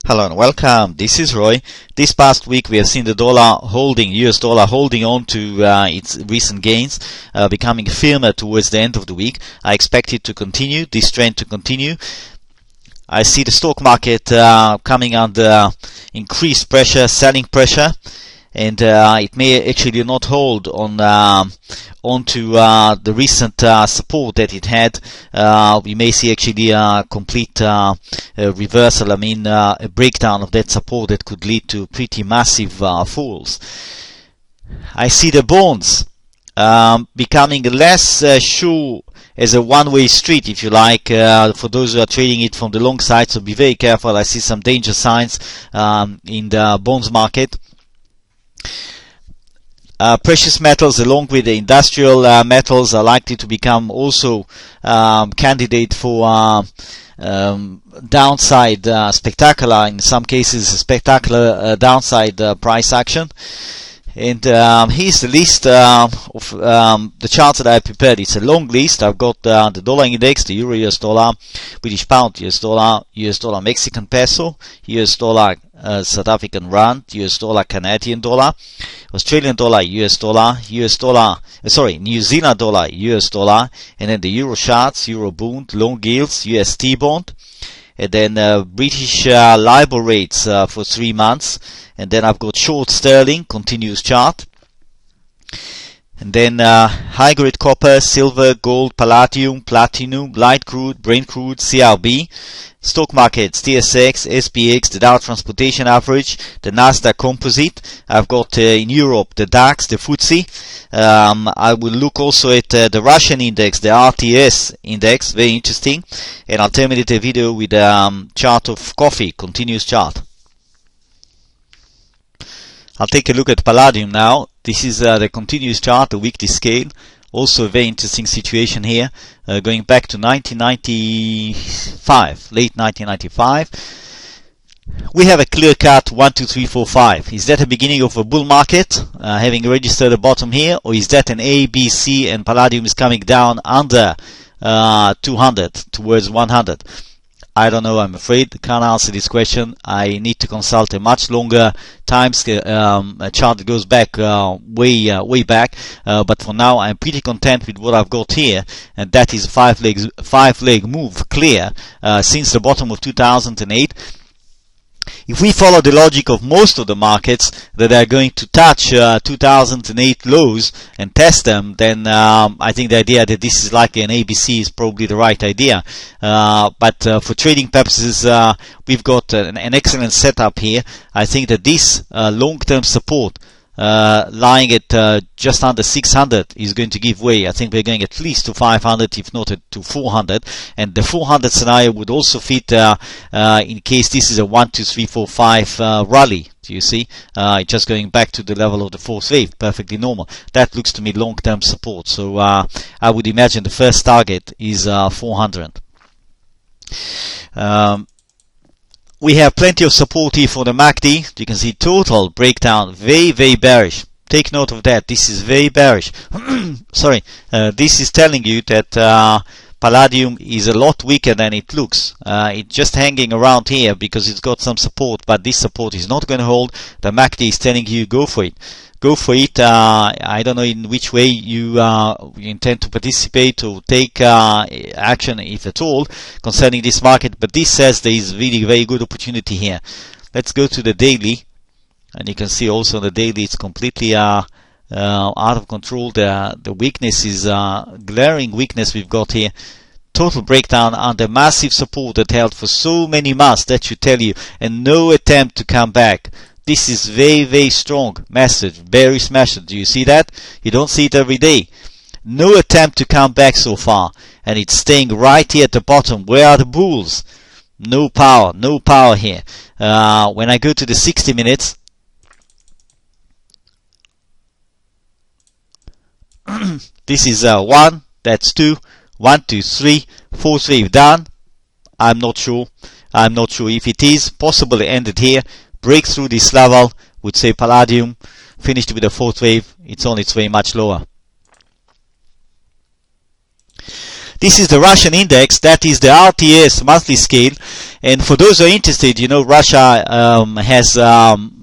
Hello and welcome. This is Roy. This past week we have seen the US dollar holding on to its recent gains, becoming firmer towards the end of the week. I expect it to continue, this trend to continue. I see the stock market coming under increased pressure, selling pressure, and it may actually not hold on onto the recent support that it had. We may see actually a complete reversal, a breakdown of that support that could lead to pretty massive falls. I see the bonds becoming less sure as a one-way street, if you like, for those who are trading it from the long side, so be very careful. I see some danger signs in the bonds market. Precious metals along with the industrial metals are likely to become also candidate for downside spectacular, in some cases spectacular downside price action. And here's the list of the charts that I prepared. It's a long list. I've got the dollar index, the euro US dollar, British pound US dollar Mexican peso, US dollar South African rand, US dollar Canadian dollar, Australian dollar New Zealand dollar US dollar, and then the euro charts, euro bond, long yields, UST bond, and then British LIBOR rates for 3 months, and then I've got short sterling continuous chart, and then high grade copper, silver, gold, palladium, platinum, light crude, Brent crude, CRB, stock markets, TSX, SPX, the Dow Transportation Average, the Nasdaq Composite. I've got in Europe the DAX, the FTSE. I will look also at the Russian index, the RTS index, very interesting, and I'll terminate the video with a chart of coffee, continuous chart. I'll take a look at Palladium now. This is the continuous chart, the weekly scale. Also a very interesting situation here, going back to 1995, late 1995. We have a clear-cut 1, 2, 3, 4, 5. Is that a beginning of a bull market, having registered a bottom here, or is that an A, B, C, and Palladium is coming down under 200 towards 100? I don't know, I'm afraid. Can't answer this question. I need to consult a much longer time scale, a chart that goes back way back. But for now, I'm pretty content with what I've got here, and that is a five-leg move clear since the bottom of 2008. If we follow the logic of most of the markets that are going to touch 2008 lows and test them, then I think the idea that this is likely an ABC is probably the right idea. But for trading purposes, we've got an excellent setup here. I think that this long-term support lying at just under 600 is going to give way. I think we're going at least to 500, if not to 400, and the 400 scenario would also fit in case this is a 1, 2, 3, 4, 5 rally. Do you see? Just going back to the level of the fourth wave, perfectly normal. That looks to me long-term support. So I would imagine the first target is 400. We have plenty of support here for the MACD. You can see total breakdown, very bearish. Take note of that. This is very bearish. Sorry. This is telling you that Palladium is a lot weaker than it looks. It's just hanging around here because it's got some support, but this support is not going to hold. The MACD is telling you go for it. Go for it. I don't know in which way you intend to participate or take action, if at all, concerning this market, but this says there is really very good opportunity here. Let's go to the daily, and you can see also the daily it's completely out of control. The weakness is glaring weakness we've got here. Total breakdown under massive support that held for so many months, that should tell you, and no attempt to come back. This is very strong message, bearish message. Do you see that? You don't see it every day. No attempt to come back so far, and it's staying right here at the bottom. Where are the bulls? No power here. When I go to the 60 minutes, this is 1, that's 2, 1, 2, 3, 4 wave done. I'm not sure if it is possibly ended here. Break through this level, would say Palladium, finished with a fourth wave, it's on its way much lower. This is the Russian index. That is the RTS monthly scale. And for those who are interested, you know, Russia has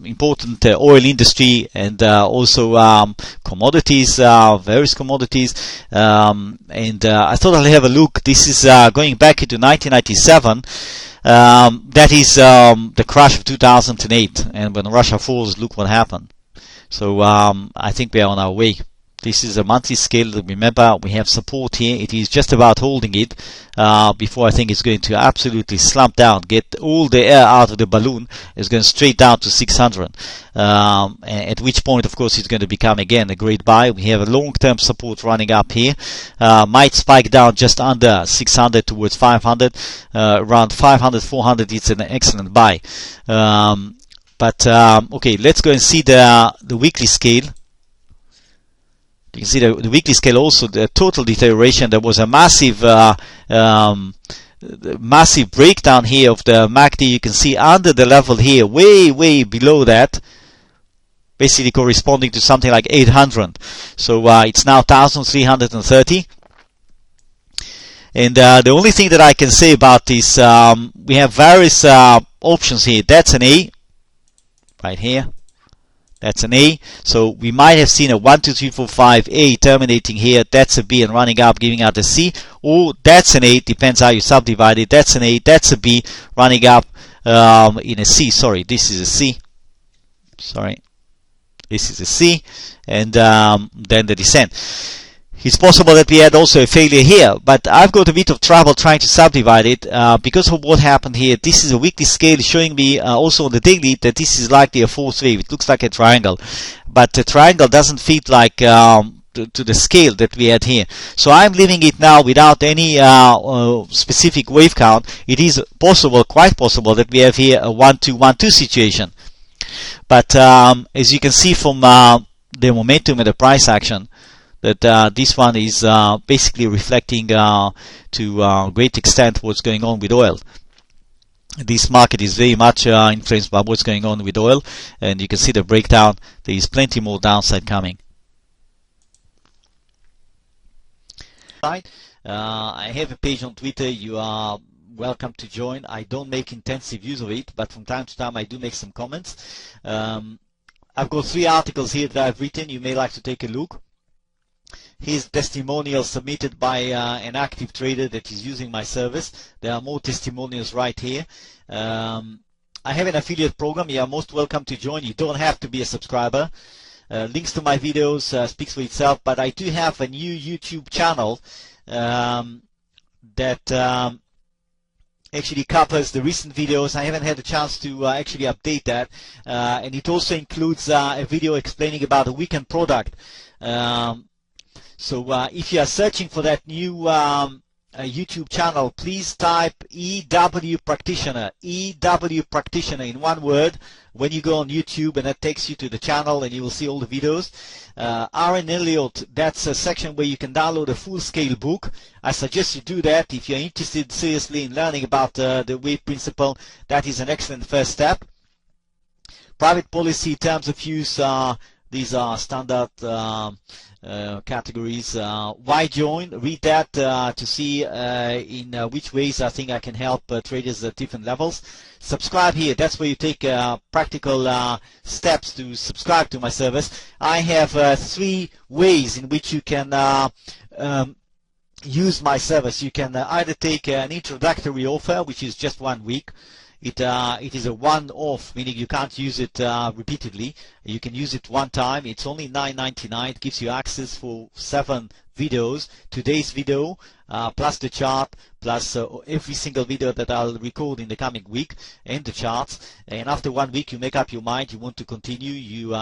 important oil industry and also commodities, various commodities. And I thought I'll have a look. This is going back into 1997. That is the crash of 2008. And when Russia falls, look what happened. So I think we are on our way. This is a monthly scale. Remember, we have support here. It is just about holding it before I think it's going to absolutely slump down, get all the air out of the balloon. It's going straight down to 600. At which point, of course, it's going to become again a great buy. We have a long-term support running up here. Might spike down just under 600 towards 500. Around 500, 400, it's an excellent buy. Okay, let's go and see the weekly scale. You can see the weekly scale also, the total deterioration. There was a massive massive breakdown here of the MACD. You can see under the level here, way below that, basically corresponding to something like 800. So it's now 1330. And the only thing that I can say about this, we have various options here. That's an A, right here. That's an A. So we might have seen a 1, 2, 3, 4, 5 A terminating here. That's a B and running up, giving out a C. Or that's an A. Depends how you subdivide it. That's an A. That's a B running up in a C. Sorry, this is a C. Sorry, this is a C. And then the descent. It's possible that we had also a failure here, but I've got a bit of trouble trying to subdivide it because of what happened here. This is a weekly scale showing me also on the daily that this is likely a fourth wave. It looks like a triangle, but the triangle doesn't fit like to the scale that we had here. So I'm leaving it now without any specific wave count. It is possible, quite possible, that we have here a 1-2-1-2 situation. But as you can see from the momentum and the price action, that this one is basically reflecting to a great extent what's going on with oil. This market is very much influenced by what's going on with oil, and you can see the breakdown. There is plenty more downside coming. I have a page on Twitter. You are welcome to join. I don't make intensive use of it, but from time to time I do make some comments. I've got 3 articles here that I've written. You may like to take a look. Here's testimonial submitted by an active trader that is using my service. There are more testimonials right here. I have an affiliate program. You are most welcome to join. You don't have to be a subscriber. Links to my videos speaks for itself, but I do have a new YouTube channel that actually covers the recent videos. I haven't had a chance to actually update that, and it also includes a video explaining about a weekend product. So if you are searching for that new YouTube channel, please type EW Practitioner, EW Practitioner in one word when you go on YouTube, and that takes you to the channel and you will see all the videos. RN Elliott, that's a section where you can download a full-scale book. I suggest you do that if you're interested seriously in learning about the wave principle. That is an excellent first step. Private policy, terms of use, these are standard categories. Why join? Read that to see in which ways I think I can help traders at different levels. Subscribe here. That's where you take practical steps to subscribe to my service. I have 3 ways in which you can use my service. You can either take an introductory offer, which is just 1 week. It is a one-off, meaning you can't use it repeatedly. You can use it one time. It's only $9.99. It gives you access for 7 videos. Today's video, plus the chart, plus every single video that I'll record in the coming week, and the charts. And after 1 week, you make up your mind. You want to continue. You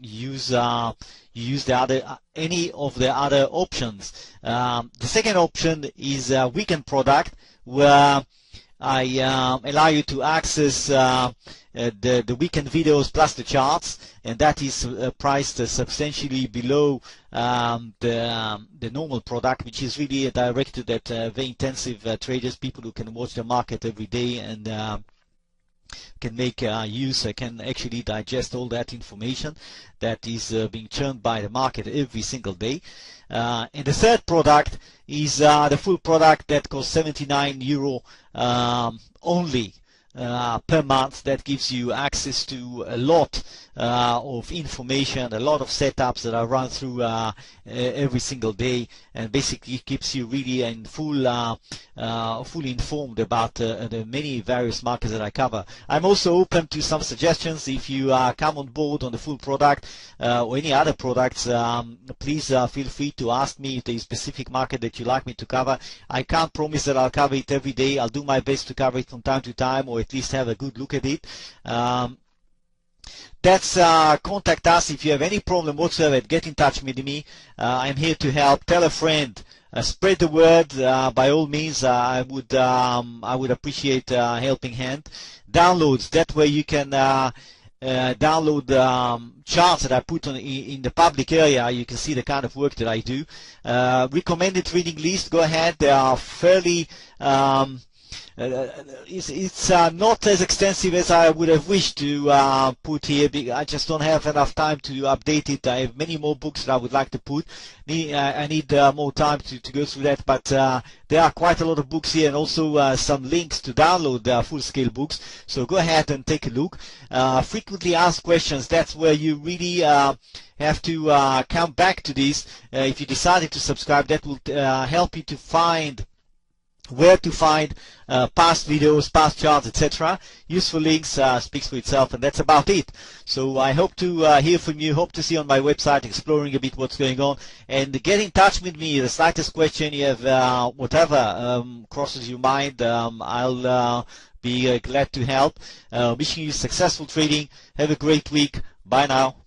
use the other any of the other options. The second option is a weekend product where I allow you to access the weekend videos plus the charts, and that is priced substantially below the normal product, which is really directed at very intensive traders, people who can watch the market every day and make use, can actually digest all that information that is being churned by the market every single day. And the third product is the full product that costs 79 euro only per month. That gives you access to a lot of information, a lot of setups that are run through every single day, and basically keeps you really in fully informed about the many various markets that I cover. I'm also open to some suggestions. If you come on board on the full product or any other products, please feel free to ask me if there is a specific market that you like me to cover. I can't promise that I'll cover it every day. I'll do my best to cover it from time to time, or at least have a good look at it. That's contact us if you have any problem whatsoever. Get in touch with me. I'm here to help. Tell a friend. Spread the word. By all means, I would appreciate a helping hand. Downloads. That way you can download charts that I put on in the public area. You can see the kind of work that I do. Recommended reading list. Go ahead. They are fairly. It's not as extensive as I would have wished to put here. I just don't have enough time to update it. I have many more books that I would like to put. I need more time to go through that, but there are quite a lot of books here, and also some links to download full-scale books. So go ahead and take a look. Frequently asked questions, that's where you really have to come back to this. If you decided to subscribe, that will help you to find where to find past videos, past charts, etc. Useful links, speaks for itself, and that's about it. So I hope to hear from you, hope to see you on my website, exploring a bit what's going on, and get in touch with me. The slightest question you have, whatever crosses your mind, I'll be glad to help. Wishing you successful trading. Have a great week. Bye now.